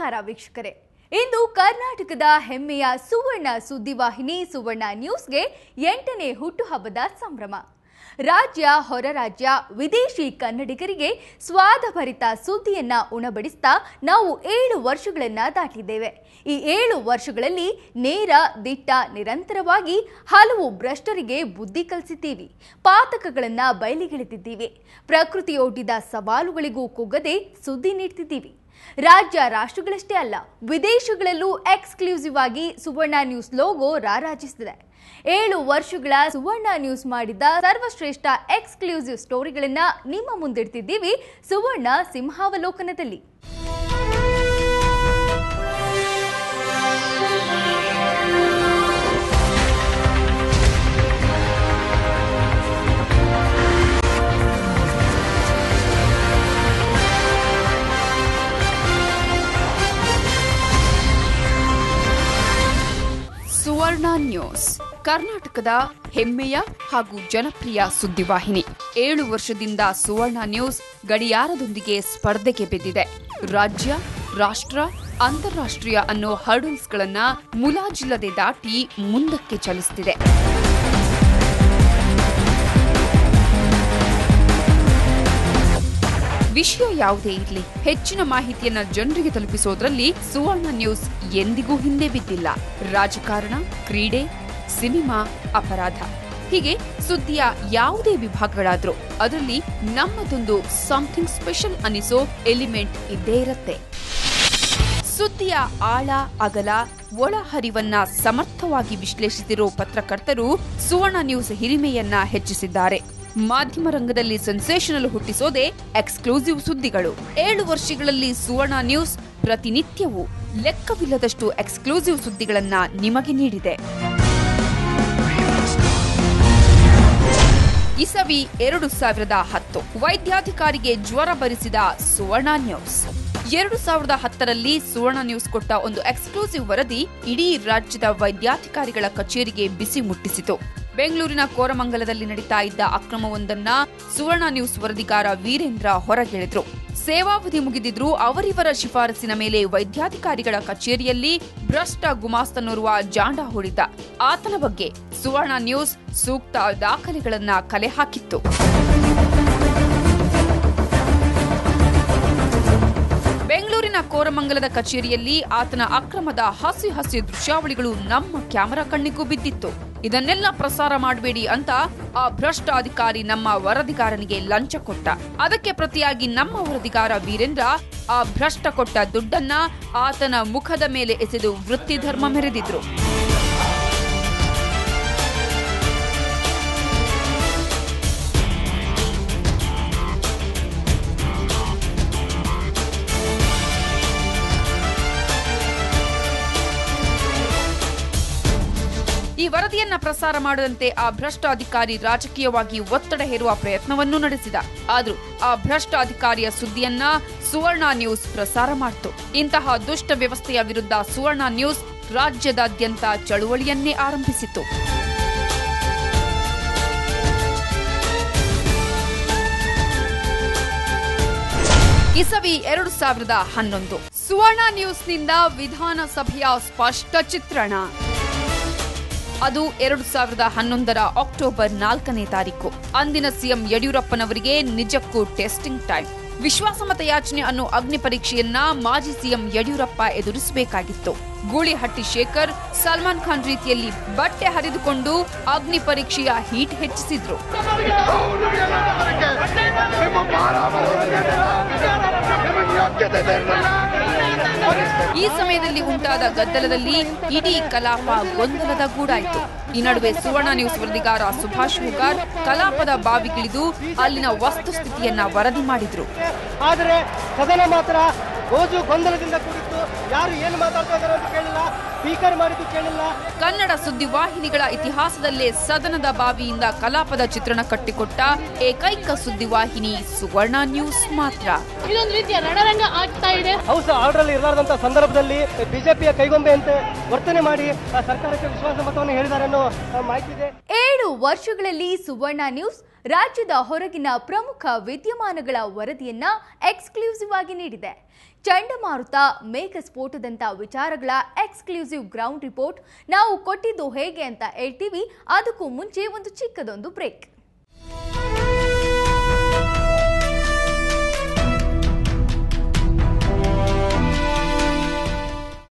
ನಮಸ್ಕಾರ ವೀಕ್ಷಕರೇ, ಇಂದು ಕರ್ನಾಟಕದ ಹೆಮ್ಮೆಯ ಸುವರ್ಣ ಸುದ್ದಿವಾಹಿನಿ ಸುವರ್ಣ ನ್ಯೂಸ್ಗೆ 8ನೇ ಹುಟ್ಟುಹಬ್ಬದ ಸಂಭ್ರಮ. ರಾಜ್ಯ, ಹೊರ ರಾಜ್ಯ, ವಿದೇಶಿ ಕನ್ನಡಿಗರಿಗೆ ಸ್ವಾದಭರಿತ ಸುದ್ದಿಯನ್ನ ಉಣಬಡಿಸ್ತಾ ನಾವು 7 ವರ್ಷಗಳನ್ನ ದಾಟಿದ್ದೇವೆ. ಈ 7 ವರ್ಷಗಳಲ್ಲಿ ನೇರ, ದಿಟ್ಟ, ನಿರಂತರವಾಗಿ ಹಲವು ಭ್ರಷ್ಟರಿಗೆ ಬುದ್ಧಿ ಕಲಿಸಿದ್ದೀವಿ. ಪಾತಕಗಳನ್ನ ಬಯಲಿಗೆಳೆದಿದ್ದೀವಿ. ಪ್ರಕೃತಿಯೊಡ್ಡಿದ ಸವಾಲುಗಳಿಗೂ ಕುಗ್ಗದೆ ಸುದ್ದಿ ನೀಡ್ತಿದ್ದೀವಿ. ರಾಜ್ಯ, ರಾಷ್ಟ್ರಗಳಷ್ಟೇ ಅಲ್ಲ, ವಿದೇಶಗಳಲ್ಲೂ ಎಕ್ಸ್ಕ್ಲೂಸಿವ್ ಆಗಿ ಸುವರ್ಣ ನ್ಯೂಸ್ ಲೋಗೋ ರಾರಾಜಿಸಿದೆ. 7 ವರ್ಷಗಳ ಸುವರ್ಣ ನ್ಯೂಸ್ ಮಾಡಿದ ಸರ್ವಶ್ರೇಷ್ಠ ಎಕ್ಸ್ಕ್ಲೂಸಿವ್ ಸ್ಟೋರಿಗಳನ್ನ ನಿಮ್ಮ ಮುಂದಿಡ್ತಿದ್ದೀವಿ ಸುವರ್ಣ ಸಿಂಹಾವಲೋಕನದಲ್ಲಿ. ಸುವರ್ಣ ನ್ಯೂಸ್ ಕರ್ನಾಟಕದ ಹೆಮ್ಮೆಯ ಹಾಗೂ ಜನಪ್ರಿಯ ಸುದ್ದಿವಾಹಿನಿ. 7 ವರ್ಷದಿಂದ ಸುವರ್ಣ ನ್ಯೂಸ್ ಗಡಿಯಾರದೊಂದಿಗೆ ಸ್ಪರ್ಧೆಗೆ ಬಿದ್ದಿದೆ. ರಾಜ್ಯ, ರಾಷ್ಟ್ರ, ಅಂತಾರಾಷ್ಟ್ರೀಯ ಅನ್ನೋ ಹರ್ಡಲ್ಸ್ಗಳನ್ನ ಮುಲಾಜಿಲ್ಲದೆ ದಾಟಿ ಮುಂದಕ್ಕೆ ಚಲಿಸುತ್ತಿದೆ. ವಿಷಯ ಯಾವುದೇ ಇರಲಿ, ಹೆಚ್ಚಿನ ಮಾಹಿತಿಯನ್ನ ಜನರಿಗೆ ತಲುಪಿಸೋದ್ರಲ್ಲಿ ಸುವರ್ಣ ನ್ಯೂಸ್ ಎಂದಿಗೂ ಹಿಂದೆ ಬಿದ್ದಿಲ್ಲ. ರಾಜಕಾರಣ, ಕ್ರೀಡೆ, ಸಿನಿಮಾ, ಅಪರಾಧ, ಹೀಗೆ ಸುದ್ದಿಯ ಯಾವುದೇ ವಿಭಾಗಗಳಾದ್ರೂ ಅದರಲ್ಲಿ ನಮ್ಮದೊಂದು ಸಮಥಿಂಗ್ ಸ್ಪೆಷಲ್ ಅನಿಸೋ ಎಲಿಮೆಂಟ್ ಇದ್ದೇ ಇರುತ್ತೆ. ಸುದ್ದಿಯ ಆಳ, ಅಗಲ, ಒಳಹರಿವನ್ನ ಸಮರ್ಥವಾಗಿ ವಿಶ್ಲೇಷಿಸಿರೋ ಪತ್ರಕರ್ತರು ಸುವರ್ಣ ನ್ಯೂಸ್ ಹಿರಿಮೆಯನ್ನ ಹೆಚ್ಚಿಸಿದ್ದಾರೆ. ಮಾಧ್ಯಮ ರಂಗದಲ್ಲಿ ಸೆನ್ಸೇಷನಲ್ ಹುಟ್ಟಿಸೋದೇ ಎಕ್ಸ್ಕ್ಲೂಸಿವ್ ಸುದ್ದಿಗಳು. 7 ವರ್ಷಗಳಲ್ಲಿ ಸುವರ್ಣ ನ್ಯೂಸ್ ಪ್ರತಿನಿತ್ಯವೂ ಲೆಕ್ಕವಿಲ್ಲದಷ್ಟು ಎಕ್ಸ್ಕ್ಲೂಸಿವ್ ಸುದ್ದಿಗಳನ್ನ ನಿಮಗೆ ನೀಡಿದೆ. ಇಸವಿ 2010 ವೈದ್ಯಾಧಿಕಾರಿಗೆ ಜ್ವರ ಬರಿಸಿದ ಸುವರ್ಣ ನ್ಯೂಸ್. 2010ರಲ್ಲಿ ಸುವರ್ಣ ನ್ಯೂಸ್ ಕೊಟ್ಟ ಒಂದು ಎಕ್ಸ್ಕ್ಲೂಸಿವ್ ವರದಿ ಇಡೀ ರಾಜ್ಯದ ವೈದ್ಯಾಧಿಕಾರಿಗಳ ಕಚೇರಿಗೆ ಬಿಸಿ ಮುಟ್ಟಿಸಿತು. ಬೆಂಗಳೂರಿನ ಕೋರಮಂಗಲದಲ್ಲಿ ನಡೀತಾ ಇದ್ದ ಅಕ್ರಮವೊಂದನ್ನ ಸುವರ್ಣ ನ್ಯೂಸ್ ವರದಿಗಾರ ವೀರೇಂದ್ರ ಹೊರಗೆಳೆದ್ರು. ಸೇವಾವಧಿ ಮುಗಿದಿದ್ರೂ ಅವರಿವರ ಶಿಫಾರಸಿನ ಮೇಲೆ ವೈದ್ಯಾಧಿಕಾರಿಗಳ ಕಚೇರಿಯಲ್ಲಿ ಭ್ರಷ್ಟ ಗುಮಾಸ್ತನೋರ್ವ ಜಾಂಡ ಹೊಡಿದ್ದ. ಆತನ ಬಗ್ಗೆ ಸುವರ್ಣ ನ್ಯೂಸ್ ಸೂಕ್ತ ದಾಖಲೆಗಳನ್ನ ಕಲೆ ಹಾಕಿತ್ತು. ಬೆಂಗಳೂರಿನ ಕೋರಮಂಗಲದ ಕಚೇರಿಯಲ್ಲಿ ಆತನ ಅಕ್ರಮದ ಹಸಿ ಹಸಿ ದೃಶ್ಯಾವಳಿಗಳು ನಮ್ಮ ಕ್ಯಾಮೆರಾ ಕಣ್ಣಿಗೂ ಬಿದ್ದಿತ್ತು. ಇದನ್ನೆಲ್ಲ ಪ್ರಸಾರ ಮಾಡಬೇಡಿ ಅಂತ ಆ ಭ್ರಷ್ಟ ಅಧಿಕಾರಿ ನಮ್ಮ ವರದಿಗಾರನಿಗೆ ಲಂಚ ಕೊಟ್ಟ. ಅದಕ್ಕೆ ಪ್ರತಿಯಾಗಿ ನಮ್ಮ ವರದಿಗಾರ ವೀರೇಂದ್ರ ಆ ಭ್ರಷ್ಟ ಕೊಟ್ಟ ದುಡ್ಡನ್ನ ಆತನ ಮುಖದ ಮೇಲೆ ಎಸೆದು ವೃತ್ತಿ ಧರ್ಮ ಮೆರೆದಿದ್ರು. ಈ ವರದಿಯನ್ನ ಪ್ರಸಾರ ಮಾಡದಂತೆ ಆ ಭ್ರಷ್ಟ ಅಧಿಕಾರಿ ರಾಜಕೀಯವಾಗಿ ಒತ್ತಡ ಹೇರುವ ಪ್ರಯತ್ನವನ್ನು ನಡೆಸಿದ. ಆದ್ರೂ ಆ ಭ್ರಷ್ಟ ಅಧಿಕಾರಿಯ ಸುದ್ದಿಯನ್ನ ಸುವರ್ಣ ನ್ಯೂಸ್ ಪ್ರಸಾರ ಮಾಡಿತು. ಇಂತಹ ದುಷ್ಟ ವ್ಯವಸ್ಥೆಯ ವಿರುದ್ಧ ಸುವರ್ಣ ನ್ಯೂಸ್ ರಾಜ್ಯದಾದ್ಯಂತ ಚಳುವಳಿಯನ್ನೇ ಆರಂಭಿಸಿತು. ಇಸವಿ 2011 ಸುವರ್ಣ ನ್ಯೂಸ್ನಿಂದ ವಿಧಾನಸಭೆಯ ಸ್ಪಷ್ಟ ಚಿತ್ರಣ. ಅದು 2011ರ ಅಕ್ಟೋಬರ್ 4ನೇ ತಾರೀಕು. ಅಂದಿನ ಸಿಎಂ ಯಡಿಯೂರಪ್ಪನವರಿಗೆ ನಿಜಕ್ಕೂ ಟೆಸ್ಟಿಂಗ್ ಟೈಮ್. ವಿಶ್ವಾಸಮತ ಯಾಚನೆ ಅನ್ನೋ ಅಗ್ನಿ ಪರೀಕ್ಷೆಯನ್ನ ಮಾಜಿ ಸಿಎಂ ಯಡಿಯೂರಪ್ಪ ಎದುರಿಸಬೇಕಾಗಿತ್ತು. ಗೂಳಿಹಟ್ಟಿ ಶೇಖರ್ ಸಲ್ಮಾನ್ ಖಾನ್ ರೀತಿಯಲ್ಲಿ ಬಟ್ಟೆ ಹರಿದುಕೊಂಡು ಅಗ್ನಿ ಪರೀಕ್ಷೆಯ ಹೀಟ್ ಹೆಚ್ಚಿಸಿದ್ರು. ಈ ಸಮಯದಲ್ಲಿ ಉಂಟಾದ ಗದ್ದಲದಲ್ಲಿ ಇಡೀ ಕಲಾಪ ಗೊಂದಲದ ಗೂಡಾಯಿತು. ಈ ನಡುವೆ ಸುವರ್ಣ ನ್ಯೂಸ್ ವರದಿಗಾರ ಸುಭಾಷ್ ಹುಗಾರ್ ಕಲಾಪದ ಬಾವಿಗಿಳಿದು ಅಲ್ಲಿನ ವಸ್ತುಸ್ಥಿತಿಯನ್ನ ವರದಿ ಮಾಡಿದ್ರು. ಆದರೆ ಸದನ ಮಾತ್ರ ಗೊಂದಲದಿಂದ ಕೂಡಿತ್ತು. ಯಾರು ಏನು ಮಾತಾಡ್ತಾ ಇದ್ದಾರೆ ಅಂತ ಕೇಳಿಲ್ಲ, ಸ್ಪೀಕರ್ ಮಾಡಿದ್ದು ಕೇಳಿಲ್ಲ. ಕನ್ನಡ ಸುದ್ದಿವಾಹಿನಿಗಳ ಇತಿಹಾಸದಲ್ಲೇ ಸದನದ ಬಾವಿಯಿಂದ ಕಲಾಪದ ಚಿತ್ರಣ ಕಟ್ಟಿಕೊಟ್ಟ ಏಕೈಕ ಸುದ್ದಿವಾಹಿನಿ ಸುವರ್ಣ ನ್ಯೂಸ್ ಮಾತ್ರ. ಇದೊಂದು ರೀತಿಯ ರಣರಂಗ ಆಗ್ತಾ ಇದೆ. ಹೌಸ್ ಆರ್ಡರ್ ಇರಲಾರ್ದಂತ ಸಂದರ್ಭದಲ್ಲಿ ಬಿಜೆಪಿಯ ಕೈಗೊಂಬೆಯಂತೆ ವರ್ತನೆ ಮಾಡಿ ಸರ್ಕಾರಕ್ಕೆ ವಿಶ್ವಾಸ ಮತವನ್ನು ಹೇಳಿದ್ದಾರೆ ಅನ್ನೋ ಮಾಹಿತಿ ಇದೆ. 7 ವರ್ಷಗಳಲ್ಲಿ ಸುವರ್ಣ ನ್ಯೂಸ್ ರಾಜ್ಯದ ಹೊರಗಿನ ಪ್ರಮುಖ ವಿದ್ಯಮಾನಗಳ ವರದಿಯನ್ನ ಎಕ್ಸ್ಕ್ಲೂಸಿವ್ ಆಗಿ ನೀಡಿದೆ. ಚಂಡಮಾರುತ, ಮೇಘಸ್ಫೋಟದಂತ ವಿಚಾರಗಳ ಎಕ್ಸ್ಕ್ಲೂಸಿವ್ ಗ್ರೌಂಡ್ ರಿಪೋರ್ಟ್ ನಾವು ಕೊಟ್ಟಿದ್ದು ಹೇಗೆ ಅಂತ ಹೇಳ್ತೀವಿ. ಅದಕ್ಕೂ ಮುಂಚೆ ಒಂದು ಚಿಕ್ಕದೊಂದು ಬ್ರೇಕ್.